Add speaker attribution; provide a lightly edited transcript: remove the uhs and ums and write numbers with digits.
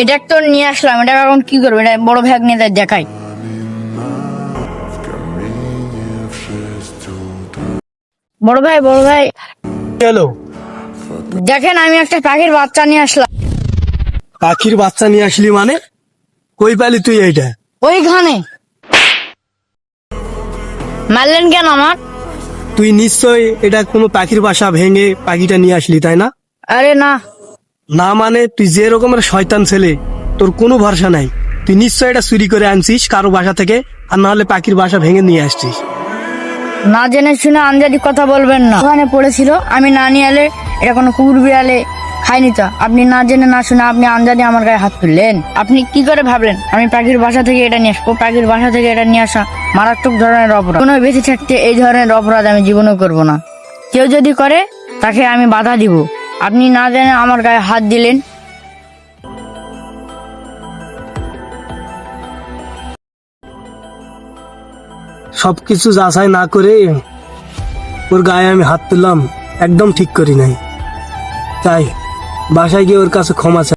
Speaker 1: এটা তো নিয়ে আসলাম, এটা এখন কি করবো? এটা বড় ভাগ নিয়ে যাই দেখাই। বড় ভাই, বড় ভাই,
Speaker 2: হ্যালো,
Speaker 1: দেখেন আমি একটা পাখির বাচ্চা নিয়ে আসলাম।
Speaker 2: পাখির বাচ্চা নিয়ে আসলি মানে? কই পালি তুই এইটা?
Speaker 1: ওইখানে। মারলেন কেন আমার?
Speaker 2: তুই নিশ্চয় এটা কোনো পাখির বাসা ভেঙে পাখিটা নিয়ে আসলি, তাই না?
Speaker 1: আরে না,
Speaker 2: না মানে তুই যে রকমের শয়তান ছেলে, তোর কোনো ভরসা নাই। তুই নিশ্চয় এটা চুরি করে আনছিস কারো বাসা থেকে, আর না হলে পাখির বাসা ভেঙে নিয়ে আসছিস।
Speaker 1: না জেনে শুনে আনজাদি কথা বলবেন না। ওখানে পড়েছিল, আমি না নিয়ে এলে এটা কোনো কুকুর বিড়ালে খাইনি তো। আপনি না জেনে না শুনে আপনি আনজাদি আমার গায়ে হাত তুললেন। আপনি কি করে ভাবলেন আমি পাখির বাসা থেকে এটা নিয়ে আসবো? পাখির বাসা থেকে এটা নিয়ে আসা মারাত্মক ধরনের অপরাধ। কোনো বেঁচে থাকতে এই ধরনের অপরাধ আমি জীবনেও করব না। কেউ যদি করে তাকে আমি বাধা দিব। আপনি না জেনে আমার গায়ে হাত দিলেন।
Speaker 2: সবকিছু যাচাই না করে ওর গায়ে আমি হাত তুললাম, একদম ঠিক করি নাই। তাই বাসায় গিয়ে ওর কাছে ক্ষমা চাই।